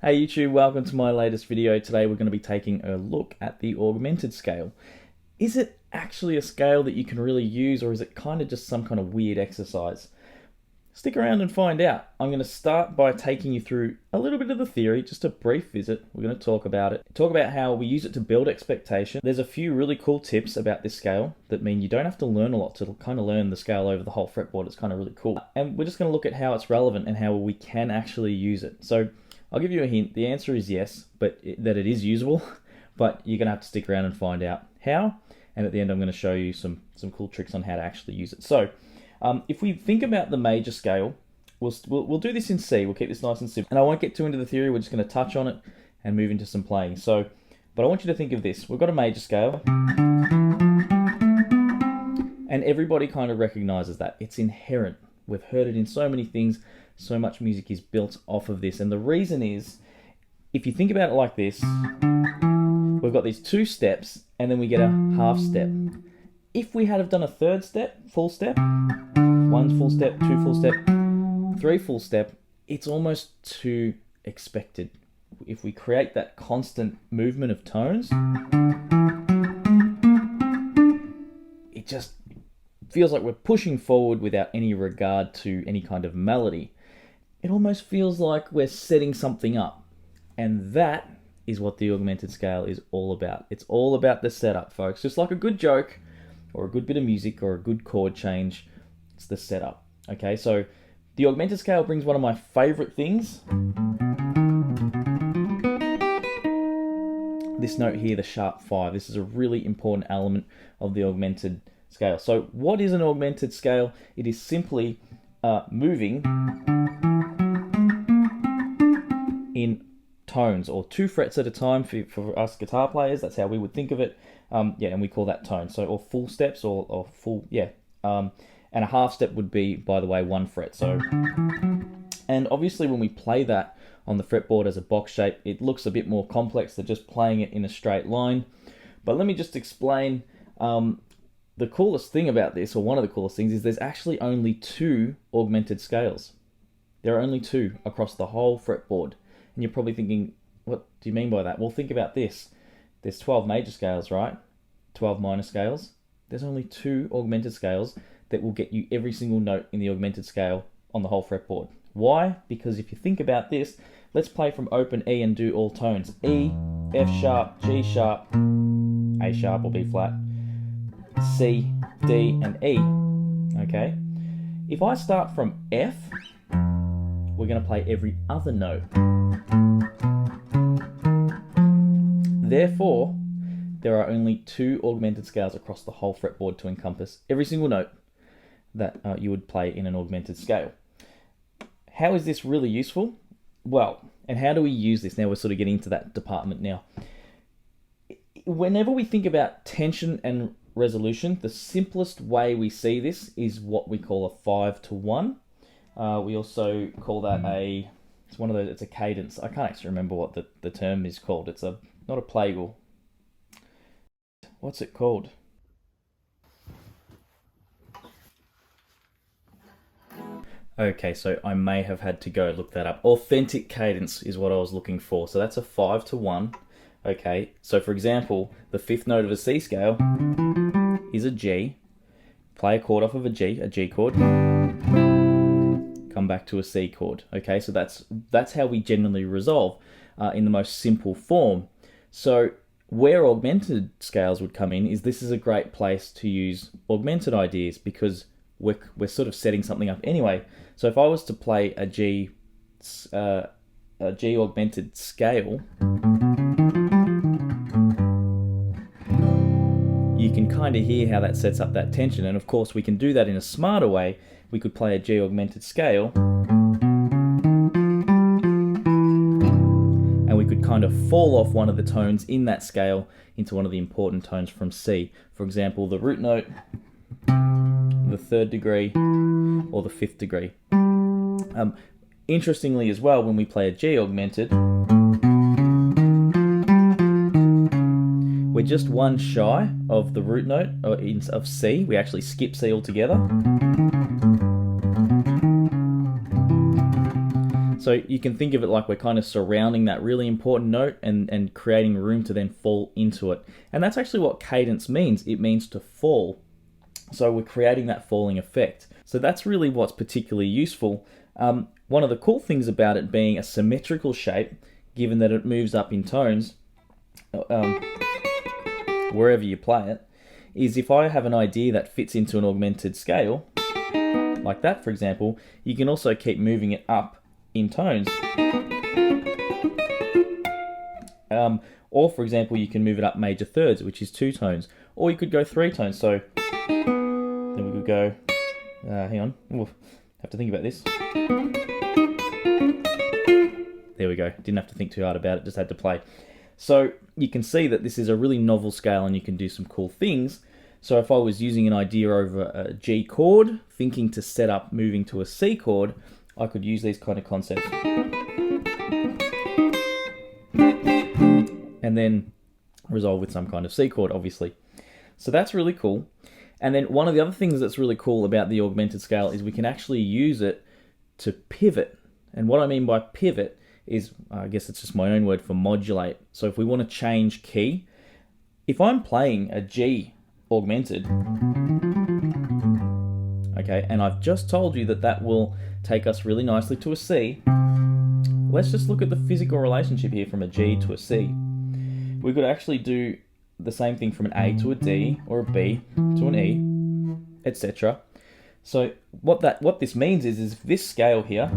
Hey YouTube, welcome to my latest video. Today we're going to be taking a look at the augmented scale. Is it actually a scale that you can really use, or is it kind of just some kind of weird exercise? Stick around and find out. I'm going to start by taking you through a little bit of the theory, just a brief visit. We're going to talk about it. Talk about how we use it to build expectation. There's a few really cool tips about this scale that mean you don't have to learn a lot to kind of learn the scale over the whole fretboard. It's kind of really cool. And we're just going to look at how it's relevant and how we can actually use it. So I'll give you a hint. The answer is yes, but that it is usable, but you're going to have to stick around and find out how. And at the end, I'm going to show you some cool tricks on how to actually use it. So if we think about the major scale, we'll do this in C. We'll keep this nice and simple. And I won't get too into the theory. We're just going to touch on it and move into some playing. So, but I want you to think of this. We've got a major scale. And everybody kind of recognizes that. It's inherent. We've heard it in so many things. So much music is built off of this. And the reason is, if you think about it like this, we've got these two steps and then we get a half step. If we had have done a third step, full step, one full step, two full step, three full step, it's almost too expected. If we create that constant movement of tones, it just feels like we're pushing forward without any regard to any kind of melody. It almost feels like we're setting something up. And that is what the augmented scale is all about. It's all about the setup, folks. Just like a good joke or a good bit of music or a good chord change, it's the setup. Okay, so the augmented scale brings one of my favorite things. This note here, the sharp 5. This is a really important element of the augmented scale. So what is an augmented scale? It is simply moving in tones, or 2 frets at a time for us guitar players. That's how we would think of it. And we call that tone. So, or full steps, or full, and a half step would be, by the way, 1 fret. So, and obviously when we play that on the fretboard as a box shape, it looks a bit more complex than just playing it in a straight line. But let me just explain. The coolest thing about this, or one of the coolest things, is there's actually only 2 augmented scales. There are only 2 across the whole fretboard. And you're probably thinking, what do you mean by that? Well, think about this. There's 12 major scales, right? 12 minor scales. There's only 2 augmented scales that will get you every single note in the augmented scale on the whole fretboard. Why? Because if you think about this, let's play from open E and do all tones. E, F sharp, G sharp, A sharp or B flat, C, D, and E. Okay? If I start from F, we're going to play every other note. Therefore, there are only 2 augmented scales across the whole fretboard to encompass every single note that you would play in an augmented scale. How is this really useful? Well, and how do we use this? Now we're sort of getting into that department now. Whenever we think about tension and resolution, the simplest way we see this is what we call a 5-to-1. We also call that it's a cadence. I can't actually remember what the term is called. It's not a plagal. What's it called? Okay, so I may have had to go look that up. Authentic cadence is what I was looking for. So that's a 5-to-1. Okay, so for example, the 5th note of a C scale is a G. Play a chord off of a G chord. Come back to a C chord. Okay, so that's how we generally resolve in the most simple form. So where augmented scales would come in is this is a great place to use augmented ideas, because we're sort of setting something up anyway. So if I was to play a G augmented scale, you can kind of hear how that sets up that tension. And of course we can do that in a smarter way. We could play a G augmented scale and we could kind of fall off one of the tones in that scale into one of the important tones from C. For example, the root note, the 3rd degree, or the 5th degree. Interestingly as well, when we play a G augmented, we're just 1 shy of the root note of C. We actually skip C altogether. So you can think of it like we're kind of surrounding that really important note and creating room to then fall into it. And that's actually what cadence means. It means to fall. So we're creating that falling effect. So that's really what's particularly useful. One of the cool things about it being a symmetrical shape, given that it moves up in tones, wherever you play it, is if I have an idea that fits into an augmented scale, like that for example, you can also keep moving it up in tones. Or for example, you can move it up major thirds, which is 2 tones, or you could go 3 tones. So then we could go, hang on, ooh, have to think about this. There we go, didn't have to think too hard about it, just had to play. So you can see that this is a really novel scale and you can do some cool things. So if I was using an idea over a G chord, thinking to set up moving to a C chord, I could use these kind of concepts. And then resolve with some kind of C chord, obviously. So that's really cool. And then one of the other things that's really cool about the augmented scale is we can actually use it to pivot. And what I mean by pivot is, I guess it's just my own word for modulate. So if we want to change key, if I'm playing a G augmented, okay, and I've just told you that that will take us really nicely to a C, let's just look at the physical relationship here from a G to a C. We could actually do the same thing from an A to a D, or a B to an E, etc. So what this means is this scale here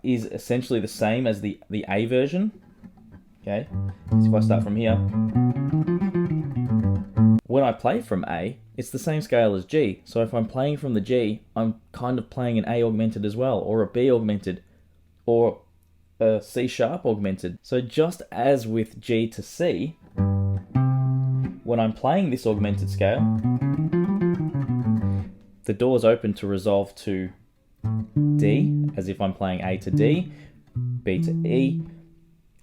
is essentially the same as the A version. Okay, so if I start from here, when I play from A, it's the same scale as G. So if I'm playing from the G, I'm kind of playing an A augmented as well, or a B augmented, or a C sharp augmented. So just as with G to C, when I'm playing this augmented scale, the door's open to resolve to D, as if I'm playing A to D, B to E.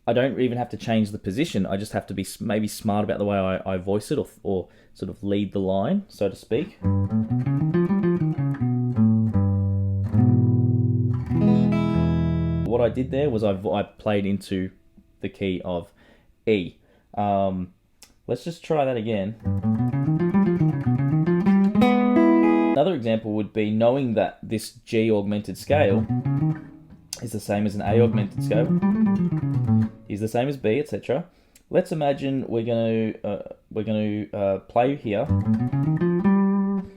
I don't even have to change the position. I just have to be maybe smart about the way I voice it, or sort of lead the line, so to speak. What I did there was I played into the key of E. Let's just try that again. Another example would be knowing that this G augmented scale is the same as an A augmented scale, is the same as B, etc. Let's imagine we're going to play here, and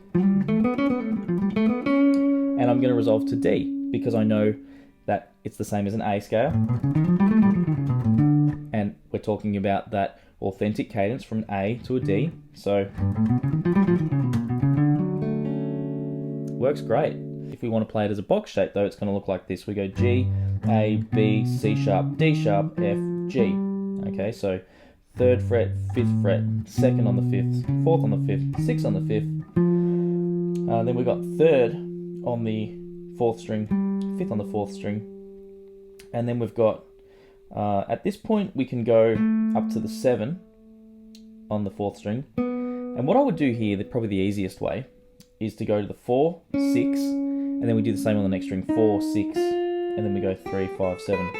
I'm going to resolve to D because I know that it's the same as an A scale, and we're talking about that authentic cadence from A to a D. So works great. If we want to play it as a box shape though, it's going to look like this. We go G, A, B, C sharp, D sharp, F, G. Okay, so 3rd fret, 5th fret, 2nd on the 5th, 4th on the 5th, 6th on the 5th. Then we got 3rd on the 4th string, 5th on the 4th string. And then we've got, at this point we can go up to the 7 on the 4th string. And what I would do here, probably the easiest way, is to go to the 4, 6, and then we do the same on the next string, 4, 6, and then we go 3, 5, 7.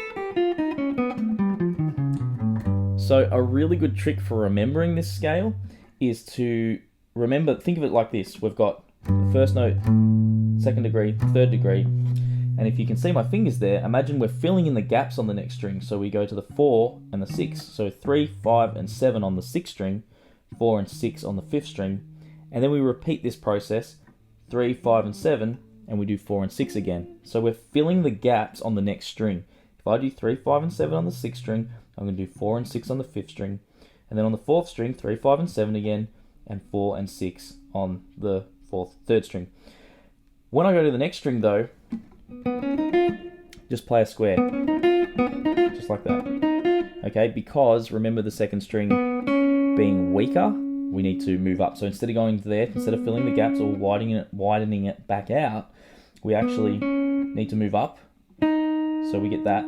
So a really good trick for remembering this scale is to remember, think of it like this. We've got the first note, 2nd degree, 3rd degree, and if you can see my fingers there, imagine we're filling in the gaps on the next string. So we go to the 4 and the 6, so 3, 5, and 7 on the 6th string, 4 and 6 on the 5th string, and then we repeat this process, 3, 5, and 7, and we do 4 and 6 again. So we're filling the gaps on the next string. If I do 3, 5, and 7 on the 6th string, I'm going to do 4 and 6 on the 5th string, and then on the 4th string, 3, 5, and 7 again, and 4 and 6 on the 3rd string. When I go to the next string though, just play a square, just like that. Okay, because remember the 2nd string being weaker, we need to move up. So instead of going there, instead of filling the gaps or widening it back out, we actually need to move up. So we get that.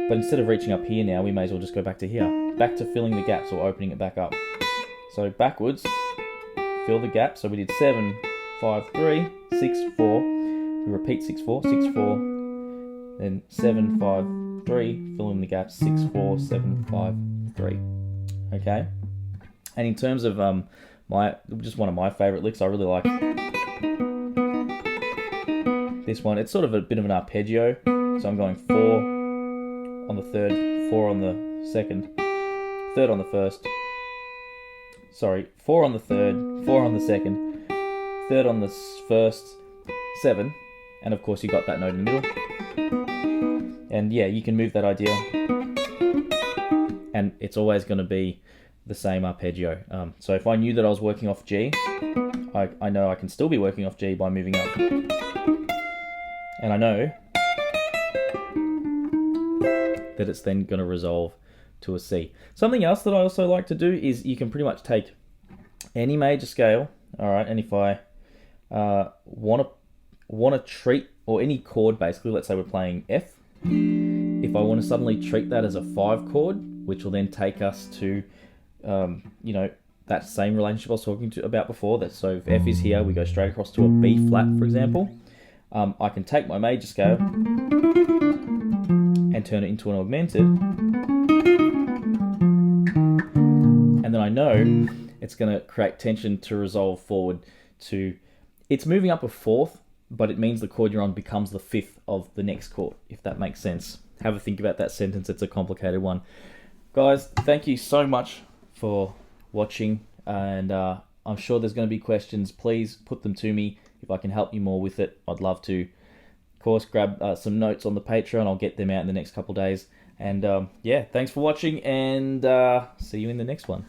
But instead of reaching up here now, we may as well just go back to here. Back to filling the gaps or opening it back up. So backwards, fill the gap. So we did 7, 5, 3, 6, 4, we repeat 6/4, 6/4, then 7/5/3, fill in the gaps, 6/4, 7/5/3. Okay, and in terms of one of my favorite licks, I really like this one. It's sort of a bit of an arpeggio, so I'm going 4 on the third, 4 on the second, third on the first. Sorry, 4 on the third, 4 on the second, third on the first, 7, and of course you got that note in the middle. And yeah, you can move that idea, and it's always going to be the same arpeggio. So if I knew that I was working off G, I know I can still be working off G by moving up. And I know that it's then going to resolve to a C. Something else that I also like to do is you can pretty much take any major scale, all right, and if I want to treat, or any chord basically, let's say we're playing F, if I want to suddenly treat that as a 5 chord, which will then take us to, that same relationship I was talking about before, that so if F is here, we go straight across to a B flat, for example, I can take my major scale and turn it into an augmented, and then I know it's going to create tension to resolve forward to, it's moving up a 4th, but it means the chord you're on becomes the 5th of the next chord, if that makes sense. Have a think about that sentence, it's a complicated one. Guys, thank you so much for watching, and I'm sure there's going to be questions. Please put them to me. If I can help you more with it, I'd love to. Of course, grab some notes on the Patreon. I'll get them out in the next couple of days. And yeah, thanks for watching, and see you in the next one.